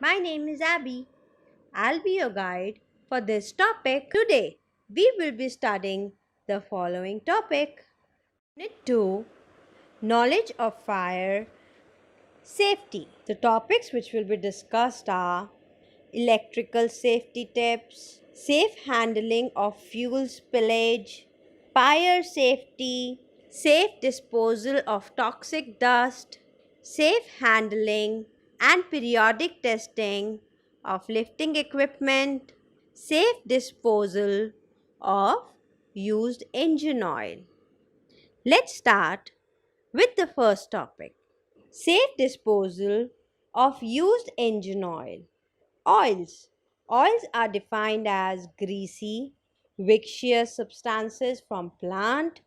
my name is Abby. I'll be your guide for this topic. Today, we will be studying the following topic. Unit 2, Knowledge of Fire Safety. The topics which will be discussed are electrical safety tips, safe handling of fuel spillage, fire safety, safe disposal of toxic dust, safe handling and periodic testing of lifting equipment, safe disposal of used engine oil. Let's start with the first topic. Safe disposal of used engine oil. Oils. Oils are defined as greasy, viscous substances from plant,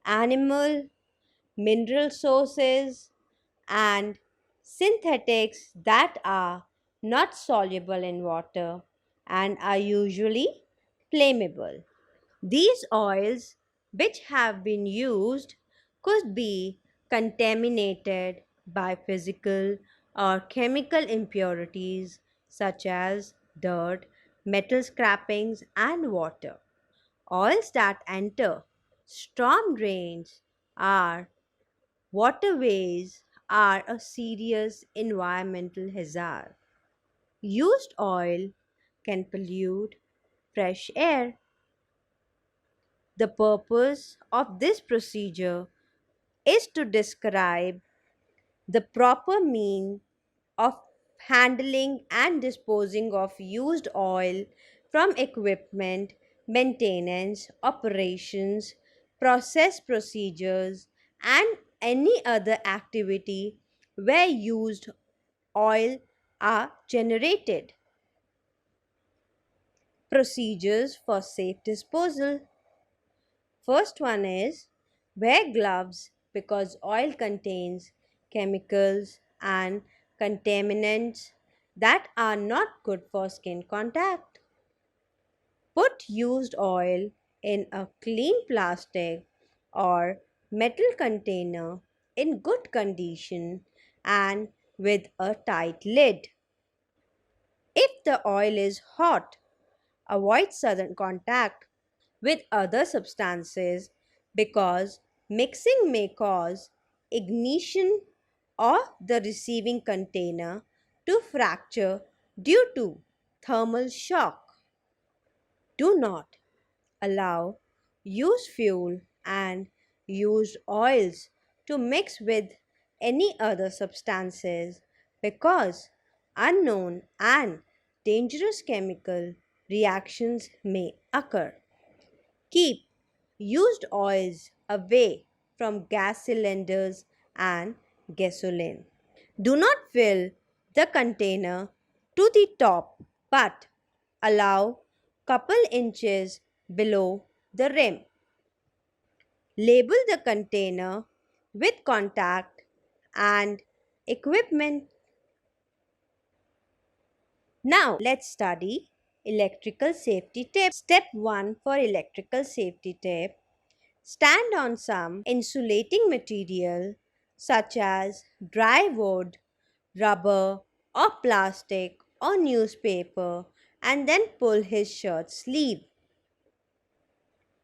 animal, mineral sources, and synthetics that are not soluble in water and are usually flammable. These oils, which have been used, could be contaminated by physical or chemical impurities such as dirt, metal scrapings, and water. Oils that enter storm drains or waterways are a serious environmental hazard. Used oil can pollute fresh air. The purpose of this procedure is to describe the proper mean of handling and disposing of used oil from equipment, maintenance, operations, process procedures, and any other activity where used oil are generated. Procedures for safe disposal. First one is wear gloves because oil contains chemicals and contaminants that are not good for skin contact. Put used oil in a clean plastic or metal container in good condition and with a tight lid. If the oil is hot, avoid sudden contact with other substances because mixing may cause ignition or the receiving container to fracture due to thermal shock. Do not allow used fuel and used oils to mix with any other substances because unknown and dangerous chemical reactions may occur. Keep used oils away from gas cylinders and gasoline. Do not fill the container to the top but allow couple inches below the rim. Label the container with contact and equipment. Now let's study electrical safety tips. Step 1 for electrical safety tip. Stand on some insulating material such as dry wood, rubber, or plastic or newspaper and then pull his shirt sleeve.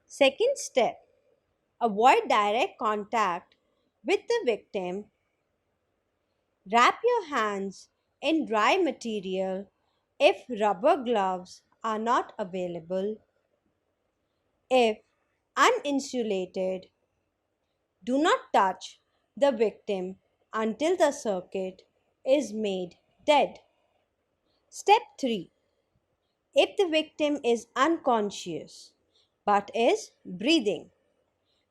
Second step, avoid direct contact with the victim. Wrap your hands in dry material if rubber gloves are not available. If uninsulated, do not touch the victim until the circuit is made dead. Step 3. If the victim is unconscious but is breathing,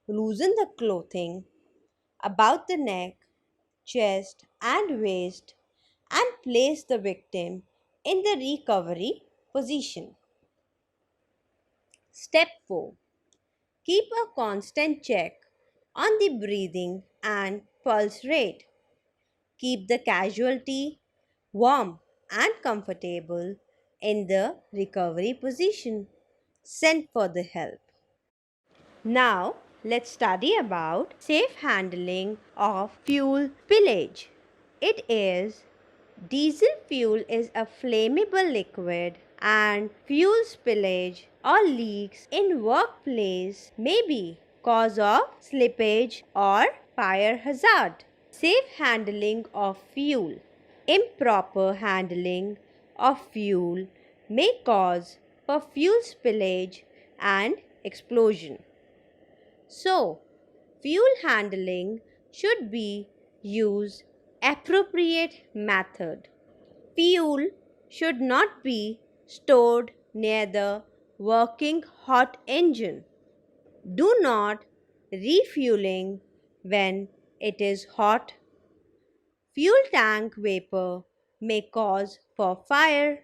loosen the clothing about the neck, chest, and waist and place the victim in the recovery position. Step 4. Keep a constant check on the breathing and pulse rate. Keep the casualty warm and comfortable in the recovery position. Send for the help. Now, let's study about safe handling of fuel spillage. It is Diesel fuel is a flammable liquid and fuel spillage or leaks in workplace may be cause of slippage or fire hazard. Safe handling of fuel. Improper handling of fuel may cause for fuel spillage and explosion. So, fuel handling should be used appropriate method. Fuel should not be stored near the working hot engine. Do not refueling when it is hot. Fuel tank vapor may cause for fire.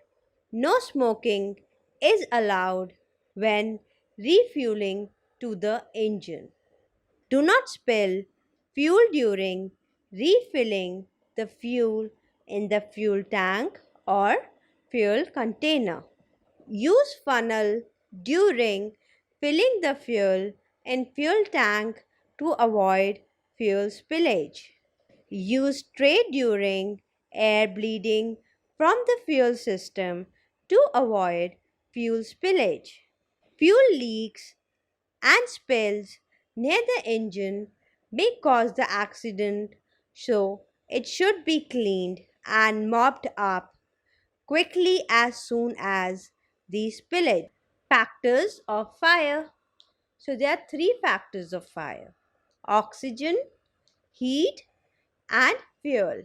No smoking is allowed when refueling to the engine. Do not spill fuel during refilling the fuel in the fuel tank or fuel container. Use funnel during filling the fuel in fuel tank to avoid fuel spillage. Use tray during air bleeding from the fuel system to avoid fuel spillage. Fuel leaks and spills near the engine may cause the accident, so it should be cleaned and mopped up quickly as soon as the spillage. Factors of fire. So there are three factors of fire: oxygen, heat, and fuel.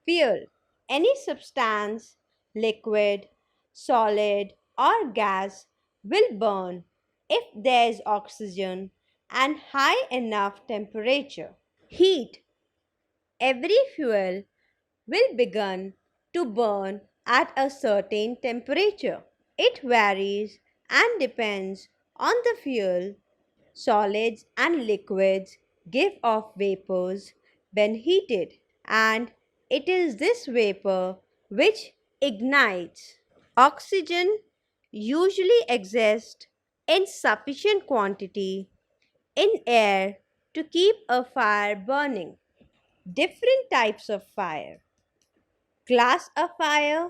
Fuel. Any substance, liquid, solid, or gas will burn if there is oxygen and high enough temperature. Heat. Every fuel will begin to burn at a certain temperature. It varies and depends on the fuel. Solids and liquids give off vapors when heated, and it is this vapor which ignites. Oxygen usually exists in sufficient quantity in air to keep a fire burning. Different types of fire. Class of fire,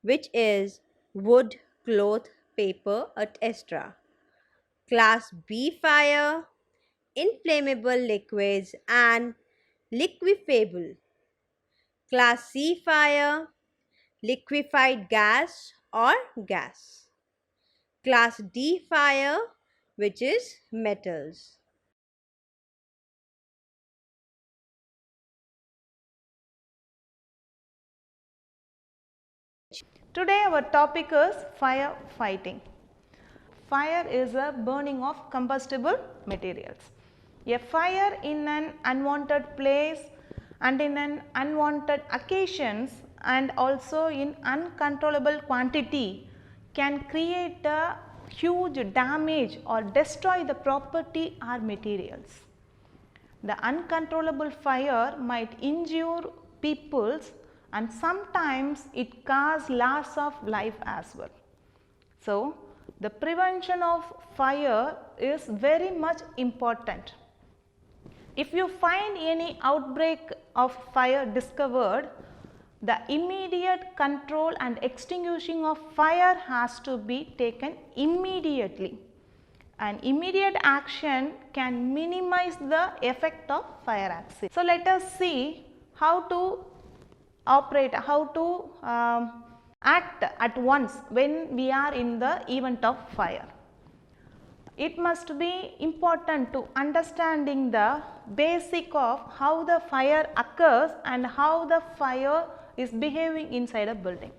which is wood, cloth, paper, etc. Class B fire, inflammable liquids and liquefiable. Class C fire, liquefied gas or gas. Class D fire, which is metals. Today our topic is fire fighting. Fire is a burning of combustible materials. A fire in an unwanted place and in an unwanted occasions and also in uncontrollable quantity can create a huge damage or destroy the property or materials. The uncontrollable fire might injure peoples and sometimes it cause loss of life as well. So, the prevention of fire is very much important. If you find any outbreak of fire discovered, the immediate control and extinguishing of fire has to be taken immediately. An immediate action can minimize the effect of fire accident. So, let us see how to operate, how to act at once when we are in the event of fire. It must be important to understanding the basic of how the fire occurs and how the fire is behaving inside a building.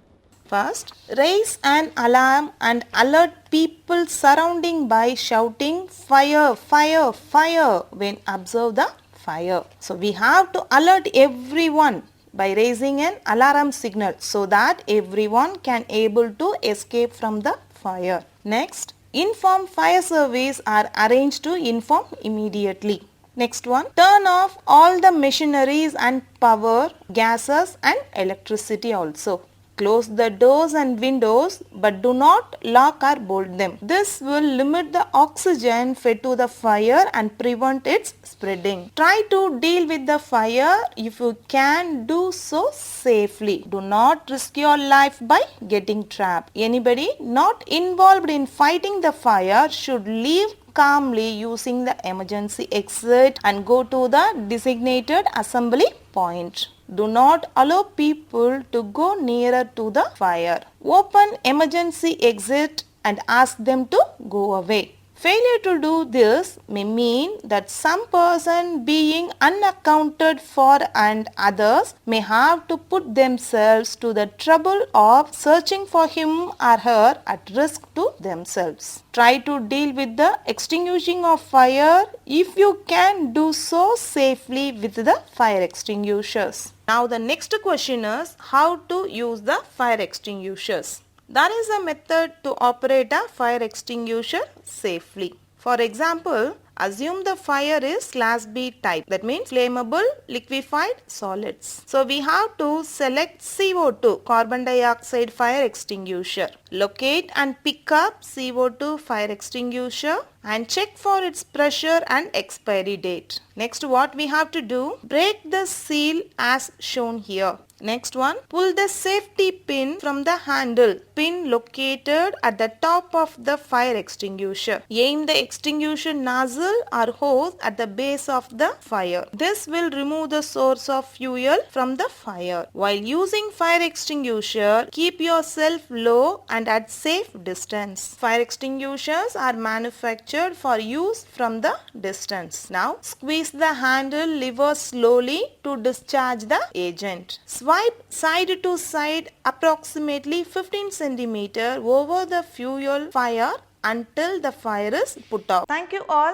First, raise an alarm and alert people surrounding by shouting fire, fire, fire when observe the fire. So, we have to alert everyone by raising an alarm signal so that everyone can able to escape from the fire. Next, inform fire service are arranged to inform immediately. Next one, turn off all the machineries and power, gases and electricity also. Close the doors and windows but do not lock or bolt them. This will limit the oxygen fed to the fire and prevent its spreading. Try to deal with the fire if you can do so safely. Do not risk your life by getting trapped. Anybody not involved in fighting the fire should leave calmly using the emergency exit and go to the designated assembly point. Do not allow people to go nearer to the fire. Open emergency exit and ask them to go away. Failure to do this may mean that some person being unaccounted for and others may have to put themselves to the trouble of searching for him or her at risk to themselves. Try to deal with the extinguishing of fire if you can do so safely with the fire extinguishers. Now the next question is how to use the fire extinguishers. There is a method to operate a fire extinguisher safely. For example, assume the fire is class B type, that means flammable liquefied solids. So we have to select CO2, carbon dioxide fire extinguisher. Locate and pick up CO2 fire extinguisher and check for its pressure and expiry date. Next, what we have to do? Break the seal as shown here. Next one, pull the safety pin from the handle, pin located at the top of the fire extinguisher. Aim the extinguisher nozzle or hose at the base of the fire. This will remove the source of fuel from the fire. While using fire extinguisher, keep yourself low and at safe distance. Fire extinguishers are manufactured for use from the distance. Now, squeeze the handle lever slowly to discharge the agent. Swipe side to side approximately 15 cm over the fuel fire until the fire is put out. Thank you all.